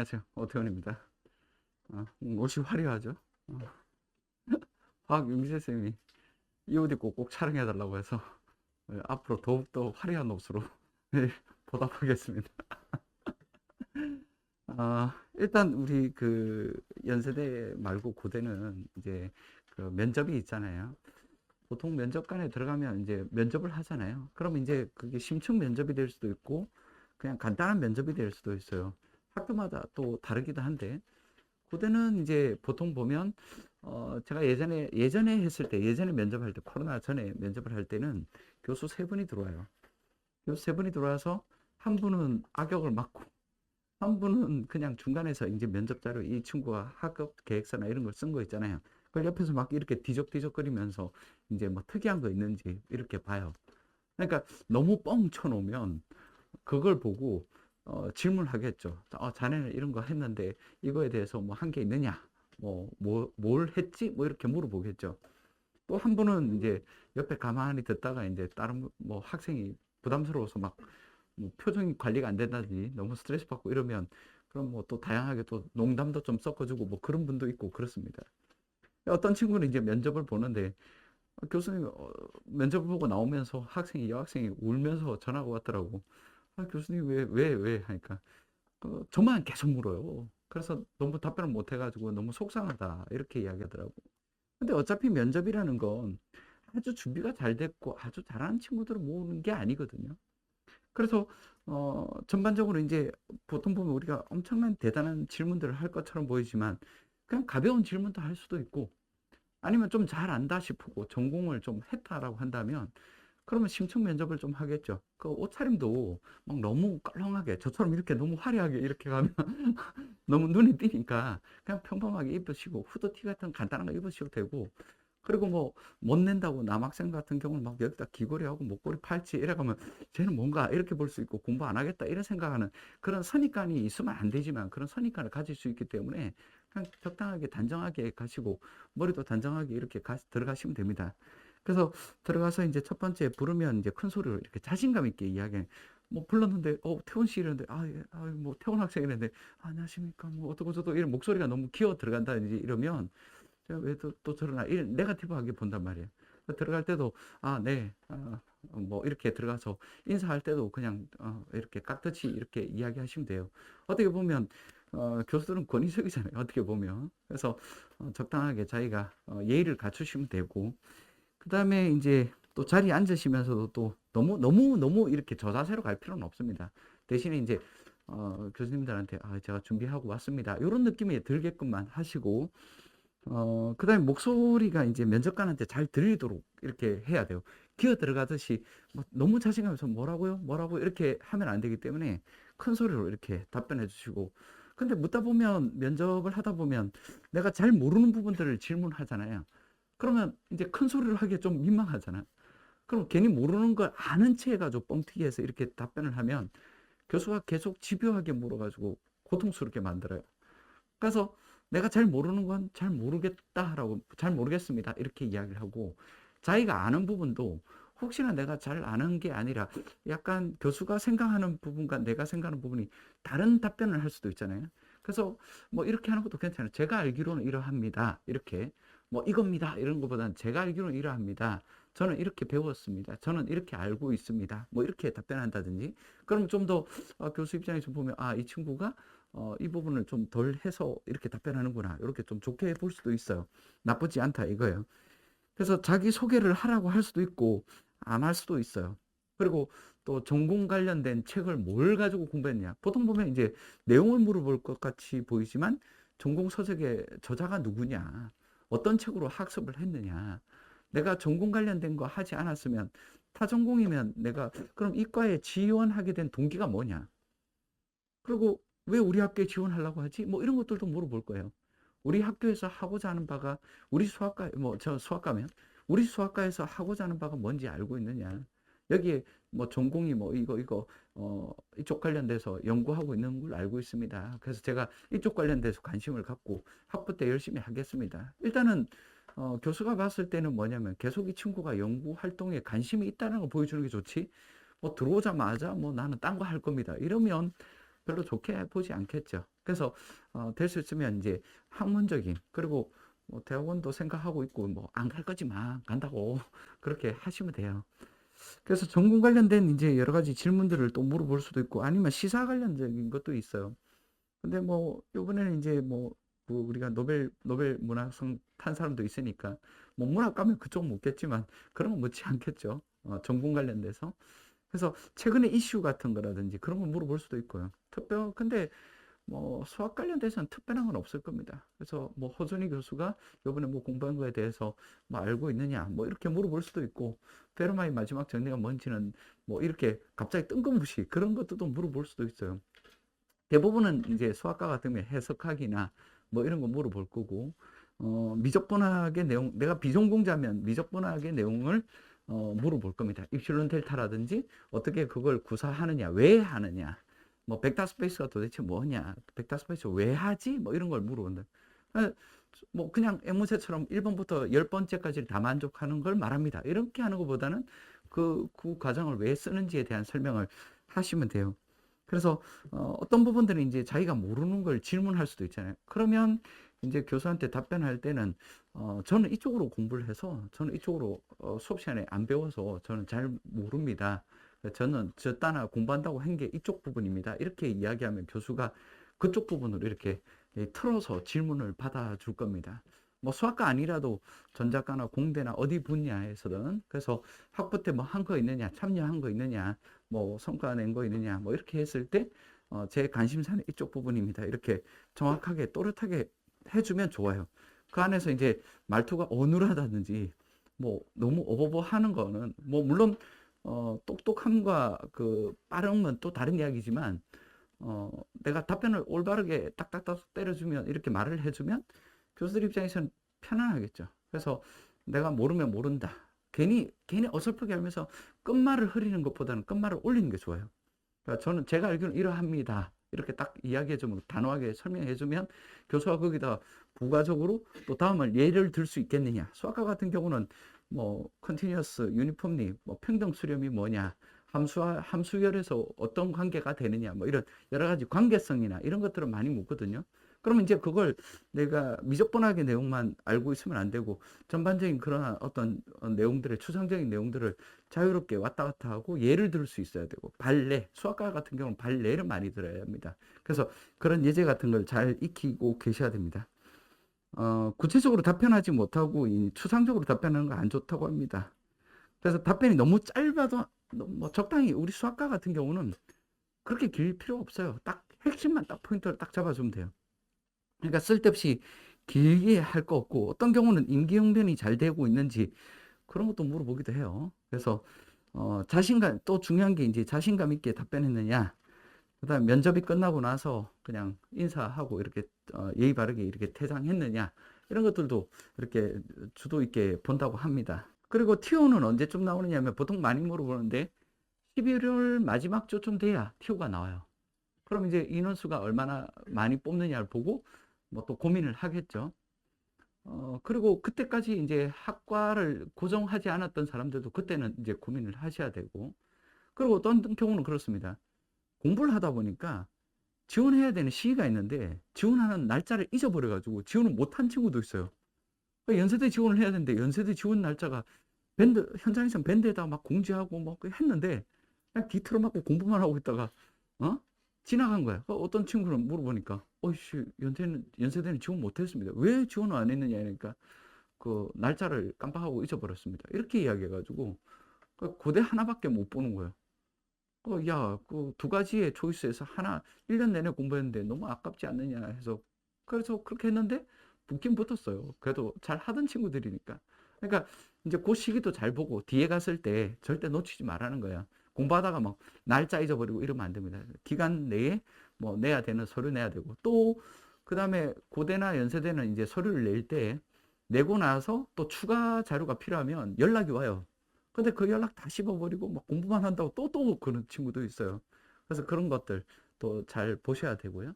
안녕하세요. 오태훈입니다. 옷이 화려하죠? 어, 화학융재 쌤이 이 옷 입고 꼭 촬영해달라고 해서 앞으로 더욱더 화려한 옷으로 네, 보답하겠습니다. 일단 우리 그 연세대 말고 고대는 이제 그 면접이 있잖아요. 보통 면접관에 들어가면 이제 면접을 하잖아요. 그럼 이제 그게 심층 면접이 될 수도 있고 그냥 간단한 면접이 될 수도 있어요. 학교마다 또 다르기도 한데 고대는 이제 보통 보면 제가 예전에 했을 때 예전에 면접할 때 코로나 전에 면접을 할 때는 교수 세 분이 들어와요. 교수 세 분이 들어와서 한 분은 악역을 맡고 한 분은 그냥 중간에서 이제 면접 자료 이 친구가 학업 계획서나 이런 걸 쓴 거 있잖아요. 그걸 옆에서 막 이렇게 뒤적뒤적거리면서 이제 뭐 특이한 거 있는지 이렇게 봐요. 그러니까 너무 뻥 쳐놓으면 그걸 보고 질문하겠죠. 자네는 이런 거 했는데 이거에 대해서 뭐 한 게 있느냐? 뭘 했지? 뭐 이렇게 물어보겠죠. 또 한 분은 이제 옆에 가만히 듣다가 이제 다른 뭐 학생이 부담스러워서 막뭐 표정이 관리가 안 된다든지 너무 스트레스 받고 이러면 그럼 뭐 또 다양하게 또 농담도 좀 섞어주고 뭐 그런 분도 있고 그렇습니다. 어떤 친구는 이제 면접을 보는데 교수님 면접을 보고 나오면서 여학생이 울면서 전화가 왔더라고. 교수님 왜 하니까 저만 계속 물어요. 그래서 너무 답변을 못 해가지고 너무 속상하다 이렇게 이야기하더라고. 근데 어차피 면접이라는 건 아주 준비가 잘 됐고 아주 잘하는 친구들을 모으는 게 아니거든요. 그래서 전반적으로 이제 보통 보면 우리가 엄청난 대단한 질문들을 할 것처럼 보이지만 그냥 가벼운 질문도 할 수도 있고 아니면 좀 잘 안다 싶고 전공을 좀 했다라고 한다면 그러면 심층 면접을 좀 하겠죠. 그 옷차림도 막 너무 껄렁하게 저처럼 이렇게 너무 화려하게 이렇게 가면 너무 눈에 띄니까 그냥 평범하게 입으시고 후드티 같은 간단한 거 입으셔도 되고 그리고 뭐 못 낸다고 남학생 같은 경우는 막 여기다 귀걸이하고 목걸이 팔찌 이래가면 쟤는 뭔가 이렇게 볼 수 있고 공부 안 하겠다 이런 생각하는 그런 선입관이 있으면 안 되지만 그런 선입관을 가질 수 있기 때문에 그냥 적당하게 단정하게 가시고 머리도 단정하게 이렇게 들어가시면 됩니다. 그래서 들어가서 이제 첫 번째 부르면 이제 큰 소리로 이렇게 자신감 있게 이야기. 뭐 불렀는데 태훈 씨 이러는데 뭐 태훈 학생 이랬는데 안녕하십니까 뭐 어떻고 저쩌고 이런 목소리가 너무 기어 들어간다든지 이러면 제가 왜 또 저러나 이런 네가티브하게 본단 말이에요. 들어갈 때도 네, 뭐 이렇게 들어가서 인사할 때도 그냥 이렇게 깍듯이 이렇게 이야기하시면 돼요. 어떻게 보면 교수들은 권위적이잖아요. 어떻게 보면 그래서 적당하게 자기가 예의를 갖추시면 되고 그 다음에 이제 또 자리에 앉으시면서도 또 너무 이렇게 저자세로 갈 필요는 없습니다. 대신에 이제 교수님들한테 제가 준비하고 왔습니다. 이런 느낌이 들게끔만 하시고 그다음에 목소리가 이제 면접관한테 잘 들리도록 이렇게 해야 돼요. 기어 들어가듯이 뭐 너무 자신감에서 뭐라고요? 뭐라고 이렇게 하면 안 되기 때문에 큰 소리로 이렇게 답변해 주시고. 근데 묻다 보면 면접을 하다 보면 내가 잘 모르는 부분들을 질문하잖아요. 그러면 이제 큰 소리로 하기가 좀 민망하잖아. 그럼 괜히 모르는 걸 아는 체 해가지고 뻥튀기해서 이렇게 답변을 하면 교수가 계속 집요하게 물어가지고 고통스럽게 만들어요. 그래서 내가 잘 모르는 건 잘 모르겠다라고 잘 모르겠습니다 이렇게 이야기를 하고 자기가 아는 부분도 혹시나 내가 잘 아는 게 아니라 약간 교수가 생각하는 부분과 내가 생각하는 부분이 다른 답변을 할 수도 있잖아요. 그래서 뭐 이렇게 하는 것도 괜찮아요. 제가 알기로는 이러합니다. 이렇게 뭐 이겁니다. 이런 것보다는 제가 알기로는 이러합니다. 저는 이렇게 배웠습니다. 저는 이렇게 알고 있습니다. 뭐 이렇게 답변한다든지. 그럼 좀 더 교수 입장에서 보면 이 친구가 이 부분을 좀 덜 해서 이렇게 답변하는구나. 이렇게 좀 좋게 볼 수도 있어요. 나쁘지 않다 이거예요. 그래서 자기 소개를 하라고 할 수도 있고 안 할 수도 있어요. 그리고 또 전공 관련된 책을 뭘 가지고 공부했냐. 보통 보면 이제 내용을 물어볼 것 같이 보이지만 전공 서적의 저자가 누구냐. 어떤 책으로 학습을 했느냐. 내가 전공 관련된 거 하지 않았으면 타 전공이면 내가 그럼 이과에 지원하게 된 동기가 뭐냐. 그리고 왜 우리 학교에 지원하려고 하지? 뭐 이런 것들도 물어볼 거예요. 우리 학교에서 하고자 하는 바가 우리 수학과 뭐 저 수학과면 우리 수학과에서 하고자 하는 바가 뭔지 알고 있느냐? 여기에 뭐 전공이 뭐 이거 이쪽 관련돼서 연구하고 있는 걸 알고 있습니다. 그래서 제가 이쪽 관련돼서 관심을 갖고 학부 때 열심히 하겠습니다. 일단은 교수가 봤을 때는 뭐냐면 계속 이 친구가 연구 활동에 관심이 있다는 걸 보여주는 게 좋지. 뭐 들어오자마자 뭐 나는 딴 거 할 겁니다. 이러면 별로 좋게 보지 않겠죠. 그래서 될 수 있으면 이제 학문적인, 그리고 뭐 대학원도 생각하고 있고 뭐 안 갈 거지만 간다고 그렇게 하시면 돼요. 그래서 전공 관련된 이제 여러 가지 질문들을 또 물어볼 수도 있고, 아니면 시사 관련적인 것도 있어요. 근데 뭐 이번에는 이제 뭐 우리가 노벨 문학상 탄 사람도 있으니까 뭐 문학 가면 그쪽 묻겠지만 그런 건 묻지 않겠죠. 전공 관련돼서. 그래서 최근에 이슈 같은 거라든지 그런 거 물어볼 수도 있고요. 근데 뭐 수학 관련돼서는 특별한 건 없을 겁니다. 그래서 뭐 허준희 교수가 요번에 뭐 공부한 거에 대해서 뭐 알고 있느냐 뭐 이렇게 물어볼 수도 있고, 페르마의 마지막 정리가 뭔지는 뭐 이렇게 갑자기 뜬금없이 그런 것도 또 물어볼 수도 있어요. 대부분은 이제 수학과 같으면 해석하기나 뭐 이런 거 물어볼 거고, 미적분학의 내용, 내가 비전공자면 미적분학의 내용을 물어볼 겁니다. 입실론 델타라든지 어떻게 그걸 구사하느냐, 왜 하느냐, 뭐 벡터 스페이스가 도대체 뭐냐, 벡터 스페이스 왜 하지, 뭐 이런 걸 물어본다. 아, 뭐 그냥 앵무새처럼 1번부터 10번째까지 다 만족하는 걸 말합니다. 이렇게 하는 것보다는 그 과정을 왜 쓰는지에 대한 설명을 하시면 돼요. 그래서 어떤 부분들은 이제 자기가 모르는 걸 질문할 수도 있잖아요. 그러면 이제 교수한테 답변할 때는 저는 이쪽으로 공부를 해서 저는 이쪽으로 수업 시간에 안 배워서 저는 잘 모릅니다. 저는 저 따나 공부한다고 한 게 이쪽 부분입니다. 이렇게 이야기하면 교수가 그쪽 부분으로 이렇게 틀어서 질문을 받아줄 겁니다. 뭐 수학과 아니라도 전작가나 공대나 어디 분야에서든, 그래서 학부 때 뭐 한 거 있느냐, 참여한 거 있느냐, 뭐 성과 낸 거 있느냐, 뭐 이렇게 했을 때 제 관심사는 이쪽 부분입니다. 이렇게 정확하게 또렷하게 해주면 좋아요. 그 안에서 이제 말투가 어눌하다든지 뭐 너무 어버버 하는 거는 뭐 물론 똑똑함과 그 빠름은 또 다른 이야기지만 내가 답변을 올바르게 딱딱딱 때려주면, 이렇게 말을 해주면 교수들 입장에서는 편안하겠죠. 그래서 내가 모르면 모른다, 괜히 어설프게 하면서 끝말을 흐리는 것보다는 끝말을 올리는 게 좋아요. 그러니까 저는 제가 알기로는 이러합니다, 이렇게 딱 이야기해주면, 단호하게 설명해주면 교수가 거기다 부가적으로 또 다음을 예를 들 수 있겠느냐. 수학과 같은 경우는 뭐 컨티뉴어스, 유니폼리, 뭐 평등 수렴이 뭐냐, 함수열에서 어떤 관계가 되느냐, 뭐 이런 여러 가지 관계성이나 이런 것들을 많이 묻거든요. 그러면 이제 그걸 내가 미적분학의 내용만 알고 있으면 안 되고, 전반적인 그런 어떤 내용들의 추상적인 내용들을 자유롭게 왔다 갔다 하고 예를 들 수 있어야 되고, 발레, 수학과 같은 경우는 발레를 많이 들어야 합니다. 그래서 그런 예제 같은 걸 잘 익히고 계셔야 됩니다. 구체적으로 답변하지 못하고 이 추상적으로 답변하는 거 안 좋다고 합니다. 그래서 답변이 너무 짧아도 뭐 적당히, 우리 수학과 같은 경우는 그렇게 길 필요 없어요. 딱 핵심만 딱 포인트를 딱 잡아주면 돼요. 그러니까 쓸데없이 길게 할 거 없고, 어떤 경우는 임기응변이 잘 되고 있는지 그런 것도 물어보기도 해요. 그래서 자신감, 또 중요한 게 이제 자신감 있게 답변했느냐, 그다음 면접이 끝나고 나서 그냥 인사하고 이렇게 예의 바르게 이렇게 퇴장했느냐, 이런 것들도 이렇게 주도 있게 본다고 합니다. 그리고 TO는 언제쯤 나오느냐면, 보통 많이 물어보는데 11월 마지막 주쯤 돼야 TO가 나와요. 그럼 이제 인원수가 얼마나 많이 뽑느냐를 보고 뭐 또 고민을 하겠죠. 그리고 그때까지 이제 학과를 고정하지 않았던 사람들도 그때는 이제 고민을 하셔야 되고, 그리고 어떤 경우는 그렇습니다. 공부를 하다 보니까 지원해야 되는 시기가 있는데 지원하는 날짜를 잊어버려가지고 지원을 못한 친구도 있어요. 그러니까 연세대 지원을 해야 되는데 연세대 지원 날짜가 현장에서 밴드에다가 막 공지하고 뭐 했는데 그냥 뒤틀어 맞고 공부만 하고 있다가 어? 지나간 거야. 어떤 친구는 물어보니까 어이씨, 연세대는 지원 못했습니다. 왜 지원을 안 했느냐 하니까 그 날짜를 깜빡하고 잊어버렸습니다. 이렇게 이야기해가지고 그 고대 하나밖에 못 보는 거예요. 야, 그 두 가지의 초이스에서 하나 1년 내내 공부했는데 너무 아깝지 않느냐 해서, 그래서 그렇게 했는데 붙긴 붙었어요. 그래도 잘 하던 친구들이니까. 그러니까 이제 그 시기도 잘 보고 뒤에 갔을 때 절대 놓치지 말라는 거야. 공부하다가 막 날짜 잊어버리고 이러면 안 됩니다. 기간 내에 뭐 내야 되는 서류 내야 되고, 또 그다음에 고대나 연세대는 이제 서류를 낼 때 내고 나서 또 추가 자료가 필요하면 연락이 와요. 근데 그 연락 다 씹어버리고 막 공부만 한다고 또 그런 친구도 있어요. 그래서 그런 것들 또 잘 보셔야 되고요.